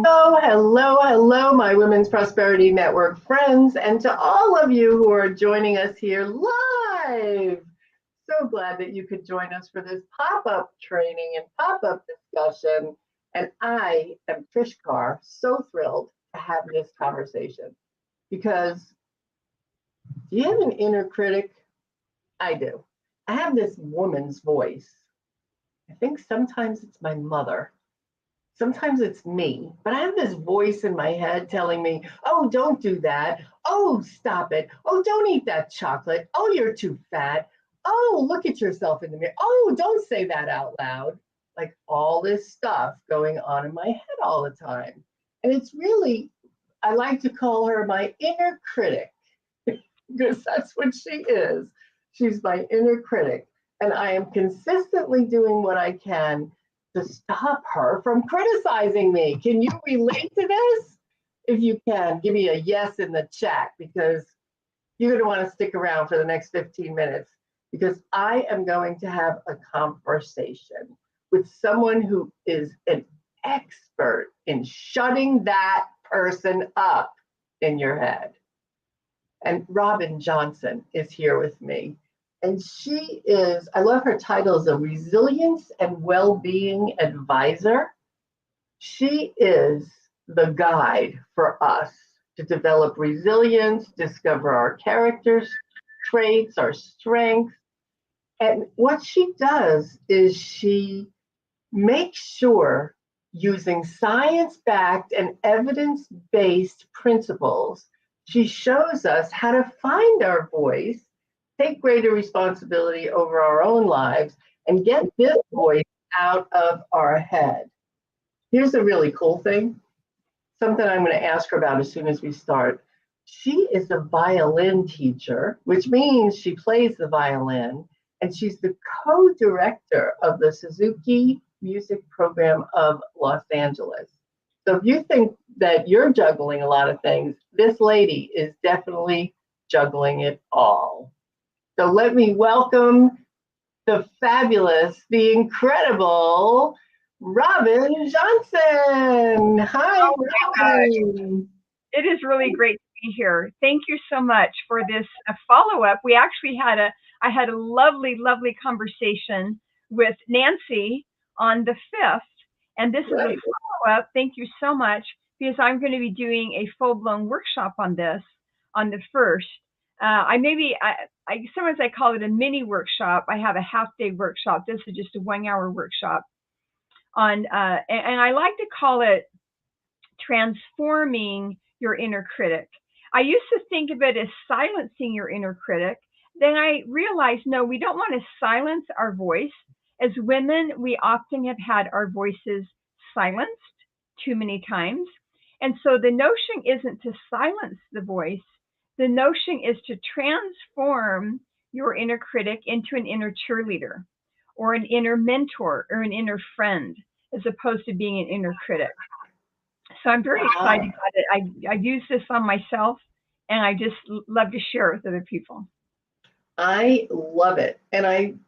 Hello, hello, hello, my Women's Prosperity Network friends, and to all of you who are joining us here live. So glad that you could join us for this pop-up training and pop-up discussion. And I am Trish Carr, so thrilled to have this conversation because do you have an inner critic? I do. I have this woman's voice. I think sometimes it's my mother. Sometimes it's me, but I have this voice in my head telling me, oh, don't do that. Oh, stop it. Oh, don't eat that chocolate. Oh, you're too fat. Oh, look at yourself in the mirror. Oh, don't say that out loud. Like all this stuff going on in my head all the time. And it's really, I like to call her my inner critic because that's what she is. She's my inner critic. And I am consistently doing what I can to stop her from criticizing me. Can you relate to this? If you can, give me a yes in the chat because you're going to want to stick around for the next 15 minutes because I am going to have a conversation with someone who is an expert in shutting that person up in your head. And Robin Johnson is here with me. And she is, I love her title as a resilience and well-being advisor. She is the guide for us to develop resilience, discover our characters, traits, our strengths. And what she does is she makes sure using science-backed and evidence-based principles, she shows us how to find our voice, take greater responsibility over our own lives, and get this voice out of our head. Here's a really cool thing, something I'm going to ask her about as soon as we start. She is a violin teacher, which means she plays the violin, and she's the co-director of the Suzuki Music Program of Los Angeles. So if you think that you're juggling a lot of things, this lady is definitely juggling it all. So let me welcome the fabulous, the incredible Robin Johnson. Hi, Robin. It is really great to be here. Thank you so much for this follow-up. We actually I had a lovely, lovely conversation with Nancy on the 5th, and this is a follow-up. Thank you so much because I'm going to be doing a full-blown workshop on this on the 1st. Sometimes I call it a mini workshop. I have a half-day workshop. This is just a 1-hour workshop on, and I like to call it transforming your inner critic. I used to think of it as silencing your inner critic. Then I realized, no, we don't want to silence our voice. As women, we often have had our voices silenced too many times. And so the notion isn't to silence the voice. The notion is to transform your inner critic into an inner cheerleader or an inner mentor or an inner friend, as opposed to being an inner critic. So I'm very excited about it. I use this on myself, and I just love to share it with other people. I love it. And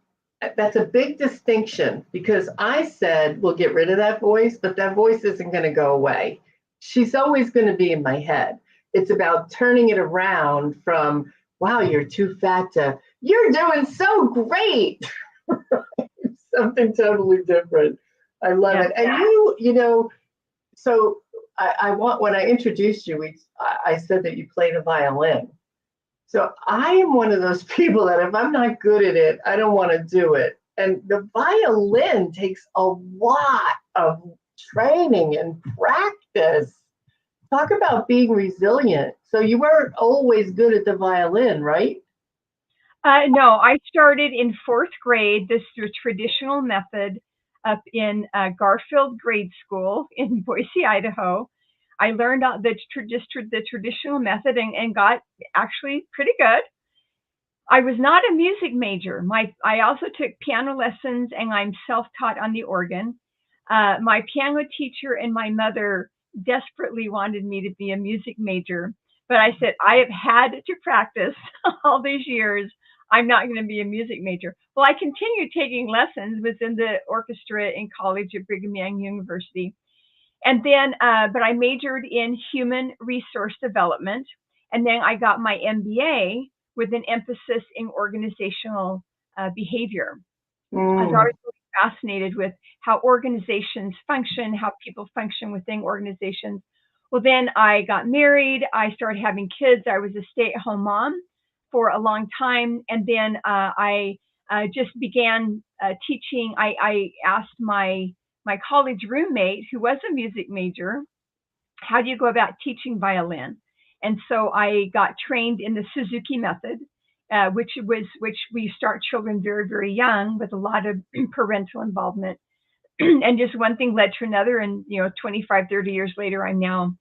that's a big distinction because I said, we'll get rid of that voice, but that voice isn't going to go away. She's always going to be in my head. It's about turning it around from, wow, you're too fat to, you're doing so great. Something totally different. I love it. And you know, so I want, when I introduced you, I said that you played a violin. So I am one of those people that if I'm not good at it, I don't want to do it. And the violin takes a lot of training and practice. Talk about being resilient. So you weren't always good at the violin, right? No, I started in 4th grade. This is a traditional method up in Garfield Grade School in Boise, Idaho. I learned the traditional method and got actually pretty good. I was not a music major. I also took piano lessons, and I'm self-taught on the organ. My piano teacher and my mother desperately wanted me to be a music major, but I said, I have had to practice all these years. I'm not going to be a music major. Well, I continued taking lessons within the orchestra in college at Brigham Young University. And then, but I majored in human resource development. And then I got my MBA with an emphasis in organizational behavior. I was Mm. always really fascinated with how organizations function, how people function within organizations. Well, then I got married. I started having kids. I was a stay-at-home mom for a long time. And then I just began teaching. I asked my college roommate, who was a music major, how do you go about teaching violin? And so I got trained in the Suzuki method, which we start children very, very young with a lot of parental involvement. And just one thing led to another. And, 25, 30 years later, I'm now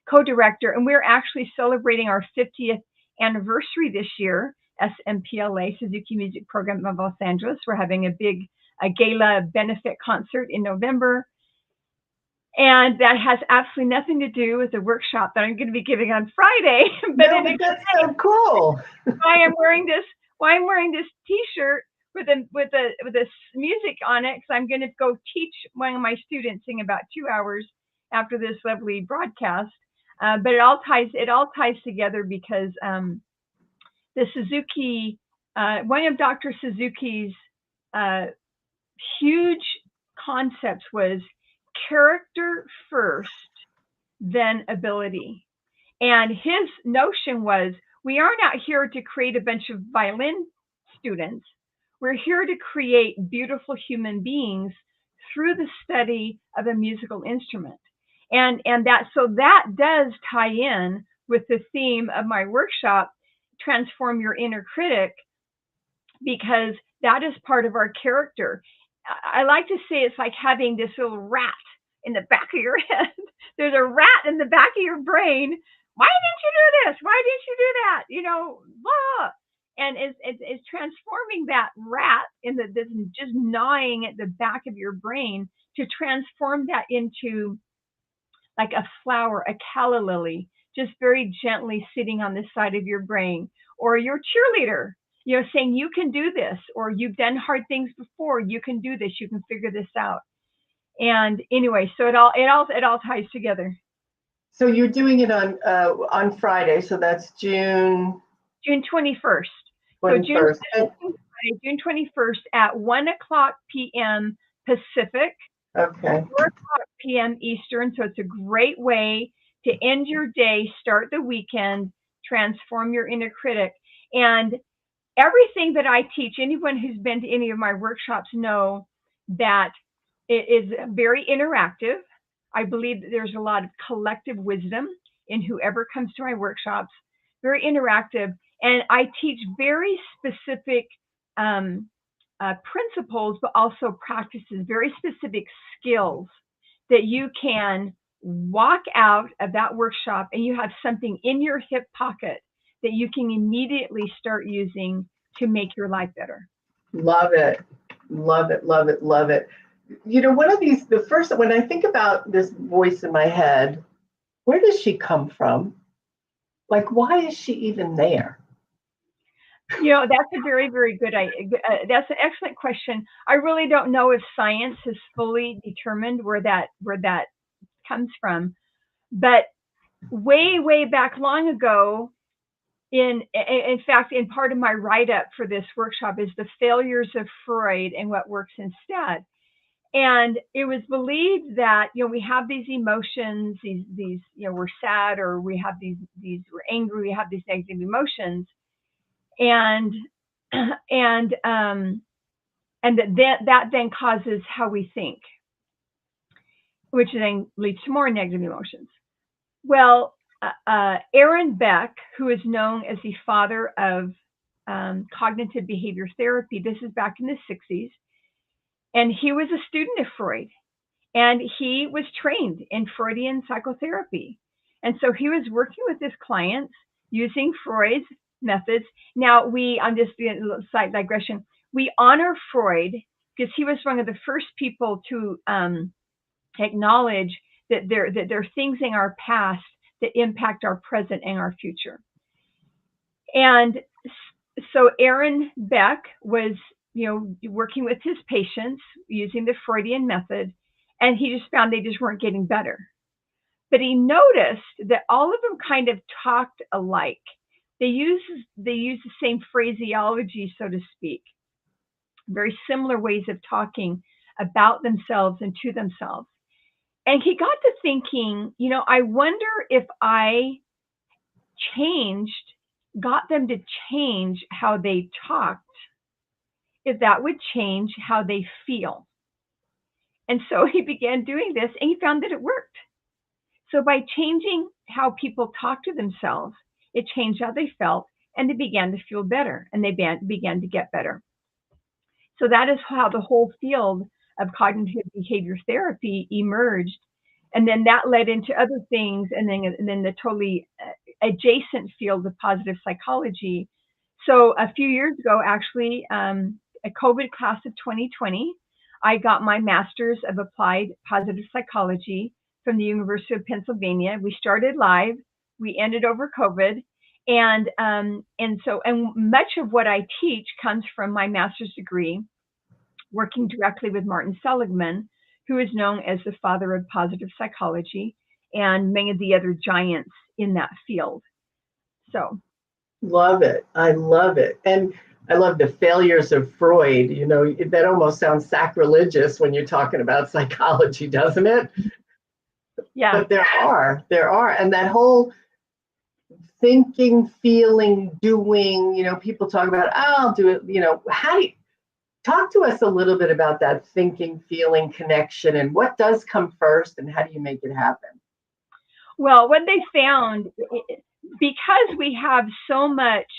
co-director. And we're actually celebrating our 50th anniversary this year, SMPLA, Suzuki Music Program of Los Angeles. We're having a gala benefit concert in November. And that has absolutely nothing to do with the workshop that I'm going to be giving on Friday. No, but that's so cool. why I'm wearing this T-shirt with this music on it, because I'm going to go teach one of my students in about 2 hours after this lovely broadcast. But it all ties together because the Suzuki, one of Dr. Suzuki's huge concepts was character first, then ability. And his notion was, we are not here to create a bunch of violin students. We're here to create beautiful human beings through the study of a musical instrument. And that does tie in with the theme of my workshop, Transform Your Inner Critic, because that is part of our character. I like to say it's like having this little rat in the back of your head. There's a rat in the back of your brain. Why didn't you do this? Why didn't you do that? Blah. And it's transforming that rat in this just gnawing at the back of your brain to transform that into like a flower, a calla lily, just very gently sitting on the side of your brain, or your cheerleader, saying you can do this, or you've done hard things before, you can do this, you can figure this out. And anyway, so it all ties together. So you're doing it on Friday, so that's June 21st. 21st. So June 21st at 1:00 p.m. Pacific. Okay. 4:00 p.m. Eastern. So it's a great way to end your day, start the weekend, transform your inner critic. And everything that I teach, anyone who's been to any of my workshops know that it is very interactive. I believe that there's a lot of collective wisdom in whoever comes to my workshops, very interactive. And I teach very specific principles, but also practices, very specific skills that you can walk out of that workshop and you have something in your hip pocket that you can immediately start using to make your life better. Love it. Love it. Love it. Love it. One of these, the first, when I think about this voice in my head, where does she come from? Like, why is she even there? That's a very, very good idea. That's an excellent question. I really don't know if science has fully determined where that comes from, but way, way back long ago, in fact, in part of my write-up for this workshop is the failures of Freud and what works instead. And it was believed that, we have these emotions, these, we're sad, or we have these, we're angry, we have these negative emotions. And that then causes how we think, which then leads to more negative emotions. Well, Aaron Beck, who is known as the father of cognitive behavior therapy, this is back in the 60s, and he was a student of Freud, and he was trained in Freudian psychotherapy. And so he was working with his clients using Freud's methods. Now, I'm just doing a little side digression. We honor Freud because he was one of the first people to acknowledge that there are things in our past that impact our present and our future. And so Aaron Beck was, working with his patients using the Freudian method. and he just found they just weren't getting better. But he noticed that all of them kind of talked alike. They use the same phraseology, so to speak, very similar ways of talking about themselves and to themselves. And he got to thinking, I wonder if I got them to change how they talked, if that would change how they feel. And so he began doing this, and he found that it worked. So by changing how people talk to themselves, it changed how they felt, and they began to feel better, and they began to get better. So that is how the whole field of cognitive behavior therapy emerged. And then that led into other things, and then the totally adjacent field of positive psychology. So a few years ago, actually, a COVID class of 2020, I got my master's of applied positive psychology from the University of Pennsylvania. We started live, we ended over COVID, and much of what I teach comes from my master's degree, working directly with Martin Seligman, who is known as the father of positive psychology, and many of the other giants in that field. So, love it. I love it. And I love the failures of Freud. That almost sounds sacrilegious when you're talking about psychology, doesn't it? Yeah. But there are. And that whole thinking, feeling, doing, people talk about, I'll do it. How do you talk to us a little bit about that thinking, feeling connection, and what does come first, and how do you make it happen? Well, what they found, because we have so much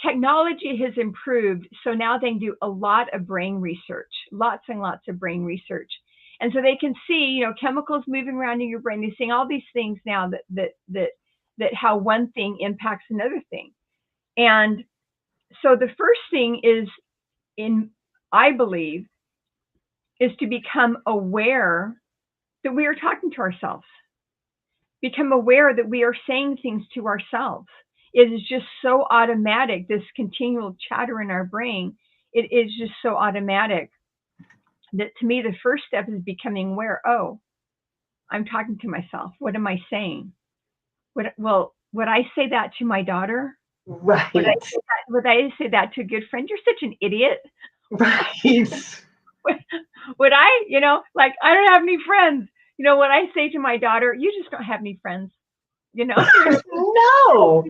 technology has improved, so now they can do a lot of brain research, lots and lots of brain research. And so they can see, chemicals moving around in your brain. They're seeing all these things now that how one thing impacts another thing. And so the first thing is, I believe, is to become aware that we are talking to ourselves. Become aware that we are saying things to ourselves. It is just so automatic, this continual chatter in our brain. It is just so automatic that, to me, the first step is becoming aware. Oh, I'm talking to myself. What am I saying? Would I say that to my daughter? Right. Would I say that to a good friend? You're such an idiot. Right. Would I, I don't have any friends. What I say to my daughter, you just don't have any friends. No.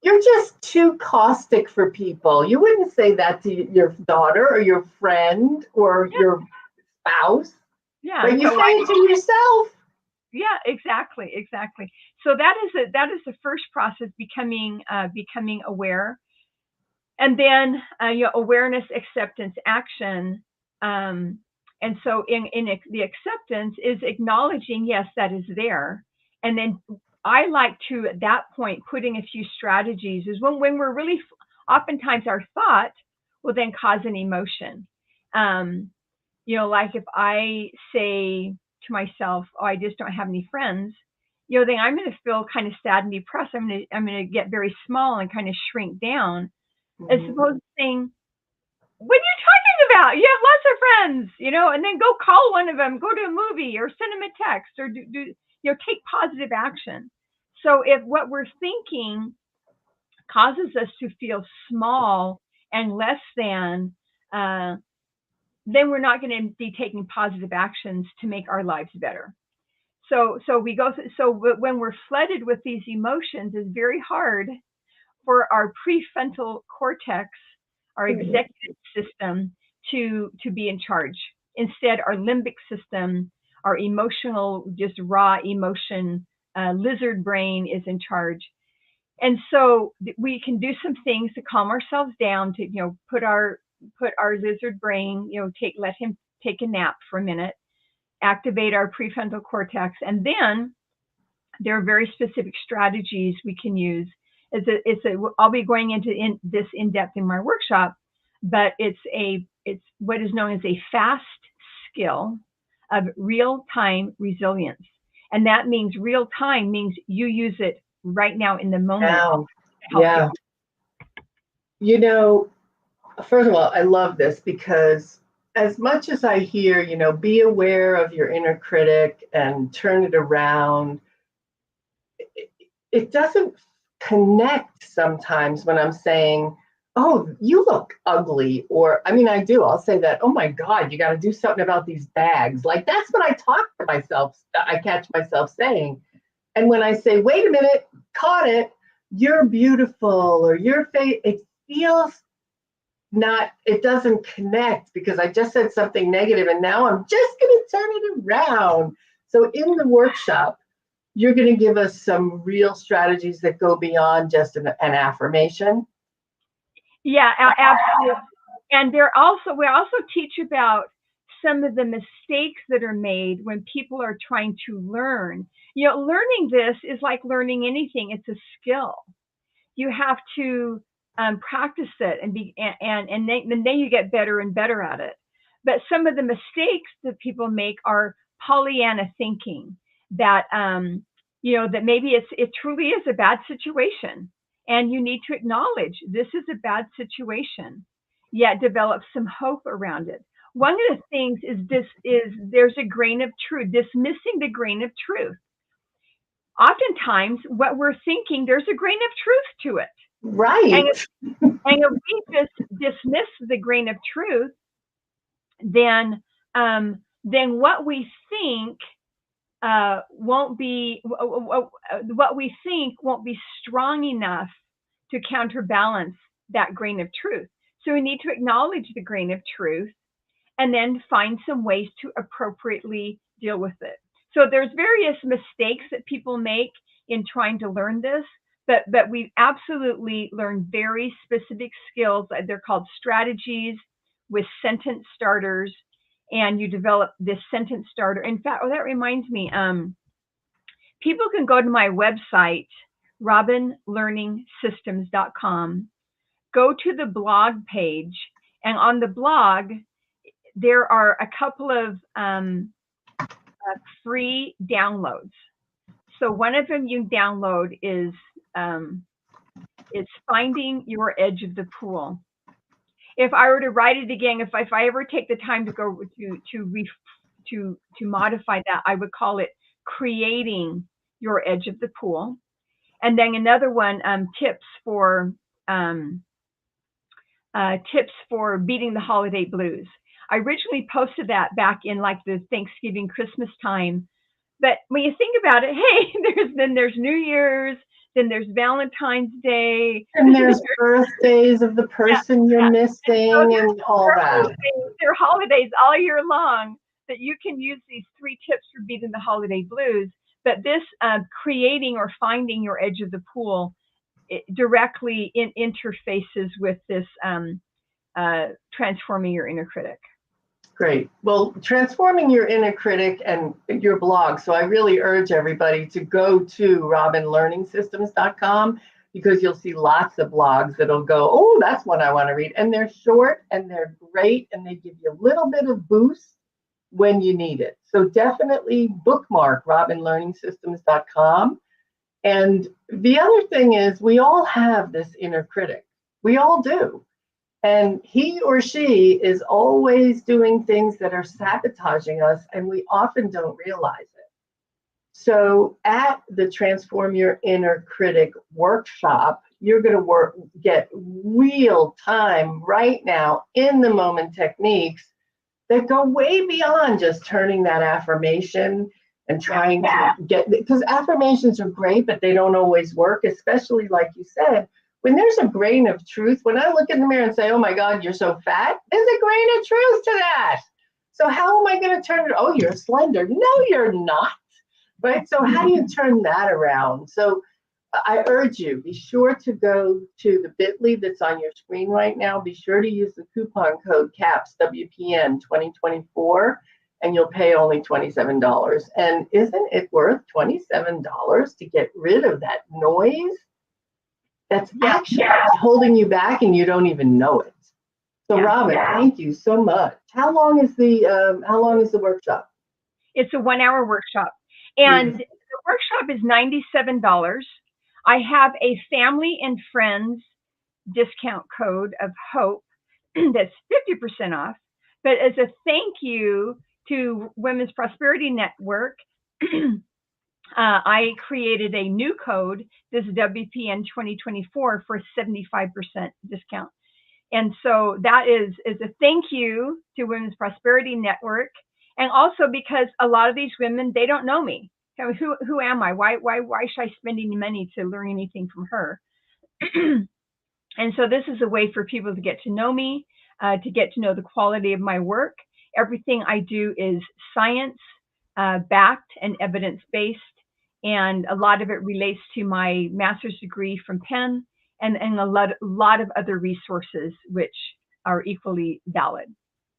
You're just too caustic for people. You wouldn't say that to your daughter or your friend or your spouse. Yeah. But you say it to yourself. Yeah, exactly. So that is the first process, becoming aware, and then awareness, acceptance, action. And so in the acceptance is acknowledging, yes, that is there, and then I like to, at that point, putting a few strategies is when we're really, oftentimes our thought will then cause an emotion. Like if I say to myself, oh, I just don't have any friends, then I'm going to feel kind of sad and depressed. I'm going to get very small and kind of shrink down, as opposed to saying, what are you talking about? You have lots of friends, and then go call one of them, go to a movie, or send them a text, or do take positive action. So if what we're thinking causes us to feel small and less than, then we're not going to be taking positive actions to make our lives better. So when we're flooded with these emotions, it's very hard for our prefrontal cortex, our executive system, to be in charge. Instead, our limbic system, our emotional, just raw emotion, lizard brain is in charge. And so we can do some things to calm ourselves down, to put our lizard brain, let him take a nap for a minute, activate our prefrontal cortex, and then there are very specific strategies we can use. I'll be going into this in depth in my workshop, but it's what is known as a fast skill of real-time resilience, and that means real time means you use it right now in the moment. Now, yeah. First of all, I love this because as much as I hear, be aware of your inner critic and turn it around, it doesn't connect sometimes when I'm saying, oh, you look ugly. Or, I mean, I do. I'll say that, oh my God, you got to do something about these bags. Like, that's what I talk to myself. I catch myself saying. And when I say, wait a minute, caught it, you're beautiful, or your face, it feels not, it doesn't connect because I just said something negative and now I'm just going to turn it around. So in the workshop, you're going to give us some real strategies that go beyond just an affirmation. Yeah, absolutely. And we also teach about some of the mistakes that are made when people are trying to learn. Learning this is like learning anything. It's a skill. You have to practice it and then you get better and better at it. But some of the mistakes that people make are Pollyanna thinking that that maybe it truly is a bad situation, and you need to acknowledge this is a bad situation, yet develop some hope around it. One of the things is there's a grain of truth, dismissing the grain of truth. Oftentimes, what we're thinking, there's a grain of truth to it. Right. And if we just dismiss the grain of truth, then what we think won't be strong enough to counterbalance that grain of truth. So we need to acknowledge the grain of truth and then find some ways to appropriately deal with it. So there's various mistakes that people make in trying to learn this, but we absolutely learn very specific skills. They're called strategies with sentence starters, and you develop this sentence starter. In fact, that reminds me, people can go to my website, robinlearningsystems.com, go to the blog page, and on the blog, there are a couple of free downloads. So one of them you download is it's Finding Your Edge of the Pool. If I were to write it again, if I ever take the time to go to modify that, I would call it Creating Your Edge of the Pool. And then another one, tips for beating the holiday blues. I originally posted that back in like the Thanksgiving, Christmas time. But when you think about it, hey, there's New Year's, then there's Valentine's Day. And there's birthdays of the person you're missing and all that. There are holidays all year long that you can use these 3 tips for beating the holiday blues. But this creating or finding your edge of the pool, it directly interfaces with this transforming your inner critic. Great. Well, transforming your inner critic and your blog. So I really urge everybody to go to robinlearningsystems.com because you'll see lots of blogs that'll go, oh, that's one I want to read. And they're short and they're great and they give you a little bit of boost when you need it. So definitely bookmark robinlearningsystems.com. And the other thing is we all have this inner critic. We all do. And he or she is always doing things that are sabotaging us, and we often don't realize it. So at the Transform Your Inner Critic workshop, you're going to get real time, right now, in the moment techniques that go way beyond just turning that affirmation and trying to get, because affirmations are great, but they don't always work, especially like you said, when there's a grain of truth. When I look in the mirror and say, oh my God, you're so fat, there's a grain of truth to that. So how am I going to turn it? Oh, you're slender. No, you're not. Right? So how do you turn that around? So I urge you, be sure to go to the bit.ly that's on your screen right now. Be sure to use the coupon code CAPS WPN 2024, and you'll pay only $27. And isn't it worth $27 to get rid of that noise that's actually holding you back and you don't even know it? So Robin, thank you so much. How long is the workshop? It's a 1-hour workshop. And the workshop is $97. I have a family and friends discount code of HOPE that's 50% off. But as a thank you to Women's Prosperity Network, I created a new code, this WPN 2024, for a 75% discount. And so that is a thank you to Women's Prosperity Network. And also because a lot of these women, they don't know me. Who am I? Why should I spend any money to learn anything from her? And so this is a way for people to get to know me, to get to know the quality of my work. Everything I do is science backed and evidence-based. And a lot of it relates to my master's degree from Penn and a lot of other resources which are equally valid.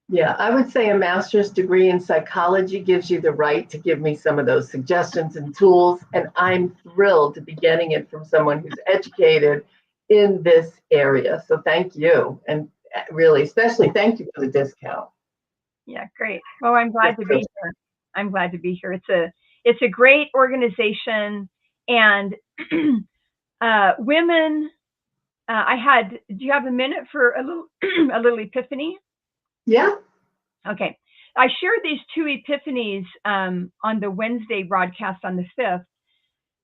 Yeah, I would say a master's degree in psychology gives you the right to give me some of those suggestions and tools. And I'm thrilled to be getting it from someone who's educated in this area. So thank you. And really, especially thank you for the discount. Yeah, great. Well, I'm glad to be here. I'm glad to be here. It's a great organization, and women. Do you have a minute for a little epiphany? Yeah. Okay. I shared these two epiphanies on the Wednesday broadcast on the 5th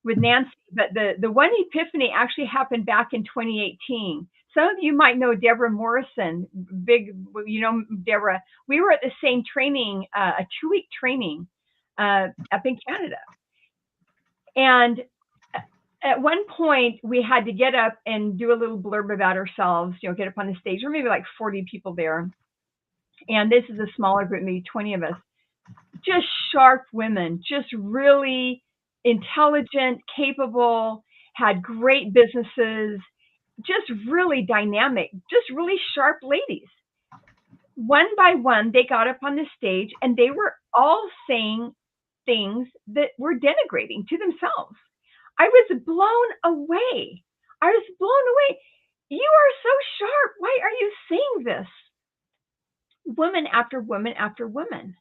with Nancy, but the one epiphany actually happened back in 2018. Some of you might know Deborah Morrison, Deborah. We were at the same training, a 2-week training up in Canada. And at one point, we had to get up and do a little blurb about ourselves, get up on the stage. There were maybe like 40 people there. And this is a smaller group, maybe 20 of us. Just sharp women, just really intelligent, capable, had great businesses, just really dynamic, just really sharp ladies. One by one, they got up on the stage and they were all saying things that were denigrating to themselves. I was blown away. You are so sharp. Why are you saying this? Woman after woman after woman.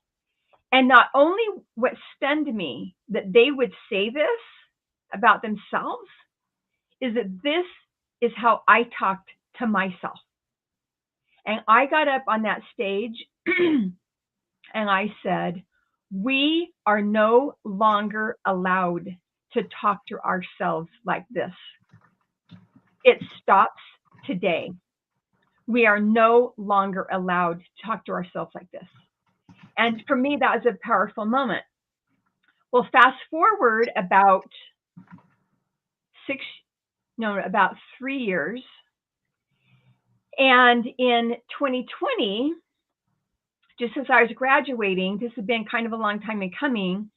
And not only what stunned me that they would say this about themselves is that this is how I talked to myself. And I got up on that stage and I said, we are no longer allowed to talk to ourselves like this. It stops today. We are no longer allowed to talk to ourselves like this. And for me, that was a powerful moment. Well, fast forward about 3 years. And in 2020, just as I was graduating, this had been kind of a long time in coming,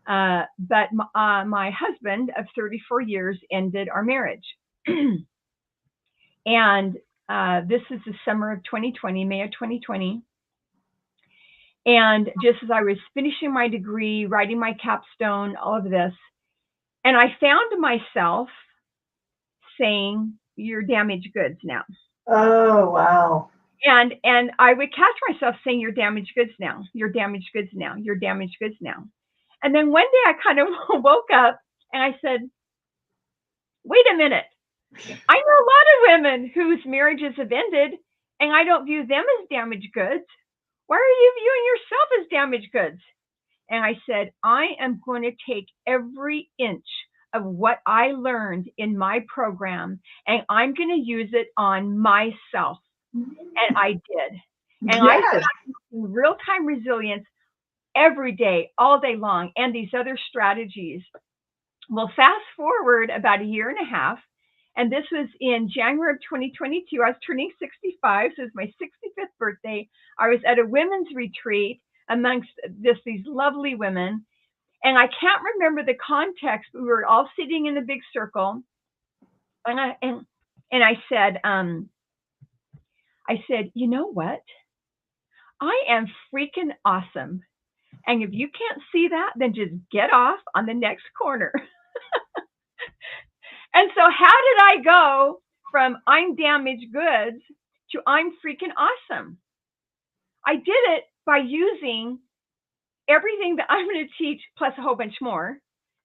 but my husband of 34 years ended our marriage. And this is the summer of 2020, May of 2020. And just as I was finishing my degree, writing my capstone, all of this, and I found myself saying, "You're damaged goods now." Oh, wow. And I would catch myself saying, "You're damaged goods now. You're damaged goods now. You're damaged goods now." And then one day I kind of woke up and I said, "Wait a minute. I know a lot of women whose marriages have ended, and I don't view them as damaged goods. Why are you viewing yourself as damaged goods?" And I said, I am going to take every inch of what I learned in my program, and I'm going to use it on myself. And I did. And I practiced real-time resilience every day, all day long, and these other strategies. Well, fast forward about a year and a half, and this was in January of 2022. I was turning 65, so it was my 65th birthday. I was at a women's retreat amongst these lovely women, and I can't remember the context, but we were all sitting in a big circle, and I said, you know what? I am freaking awesome. And if you can't see that, then just get off on the next corner. And so how did I go from I'm damaged goods to I'm freaking awesome? I did it by using everything that I'm going to teach plus a whole bunch more.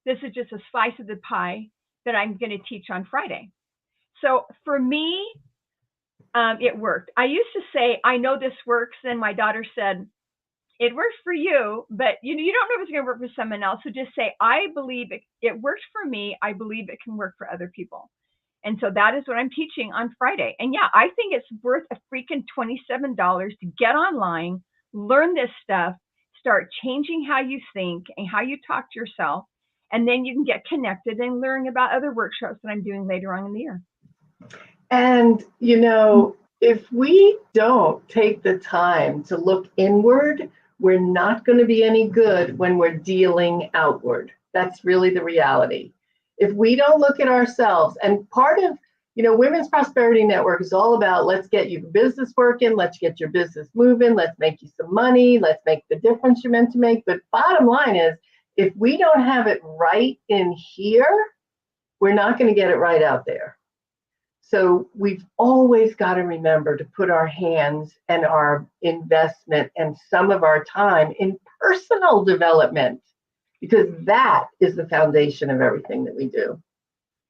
This is just a slice of the pie that I'm going to teach on Friday. So for me, It worked. I used to say, I know this works. And my daughter said, it works for you, but you don't know if it's going to work for someone else. So just say, I believe it works for me. I believe it can work for other people. And so that is what I'm teaching on Friday. And yeah, I think it's worth a freaking $27 to get online, learn this stuff, start changing how you think and how you talk to yourself. And then you can get connected and learn about other workshops that I'm doing later on in the year. And, if we don't take the time to look inward, we're not going to be any good when we're dealing outward. That's really the reality. If we don't look at ourselves, and part of, Women's Prosperity Network is all about, let's get your business working, let's get your business moving, let's make you some money, let's make the difference you're meant to make. But bottom line is, if we don't have it right in here, we're not going to get it right out there. So we've always got to remember to put our hands and our investment and some of our time in personal development, because that is the foundation of everything that we do.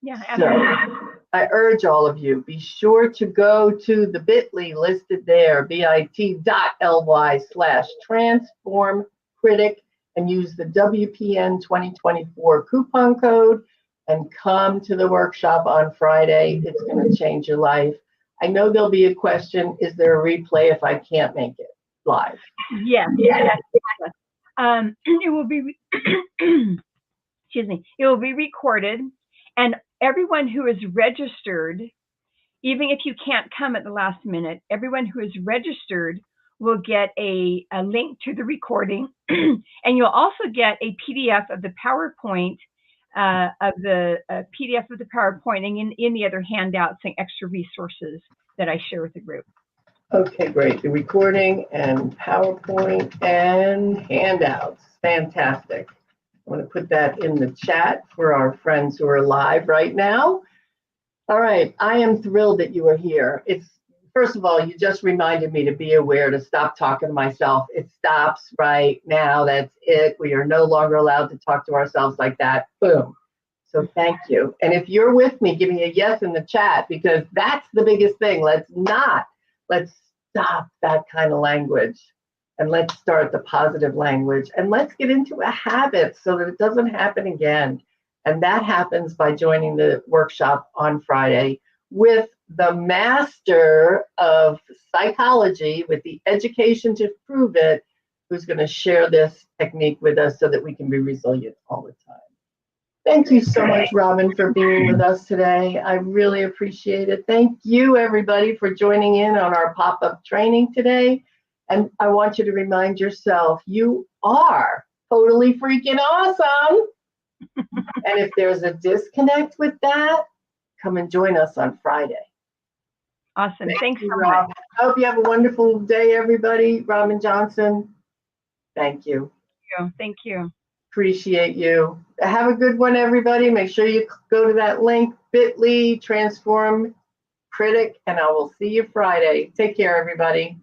Yeah, absolutely. So I urge all of you, be sure to go to the bit.ly listed there, bit.ly/transform critic, and use the WPN 2024 coupon code and come to the workshop on Friday. It's going to change your life. I know there'll be a question, is there a replay if I can't make it live? Yes. It will be, excuse me, it will be recorded, and everyone who is registered, even if you can't come at the last minute, everyone who is registered will get a link to the recording, and you'll also get a PDF of the PowerPoint, and in the other handouts and extra resources that I share with the group. Okay, great. The recording and PowerPoint and handouts. Fantastic. I'm going to put that in the chat for our friends who are live right now. All right. I am thrilled that you are here. First of all, you just reminded me to be aware to stop talking to myself. It stops right now. That's it. We are no longer allowed to talk to ourselves like that. Boom. So thank you. And if you're with me, give me a yes in the chat, because that's the biggest thing. Let's stop that kind of language, and let's start the positive language, and let's get into a habit so that it doesn't happen again. And that happens by joining the workshop on Friday with the master of psychology with the education to prove it, who's going to share this technique with us so that we can be resilient all the time. Thank you so much, Robin, for being with us today. I really appreciate it. Thank you, everybody, for joining in on our pop-up training today. And I want you to remind yourself, you are totally freaking awesome. And if there's a disconnect with that, come and join us on Friday. Awesome. Thanks so Rob. much. I hope you have a wonderful day, everybody. Robin Johnson, thank you. Thank you. Appreciate you. Have a good one, everybody. Make sure you go to that link, bit.ly, transform critic, and I will see you Friday. Take care, everybody.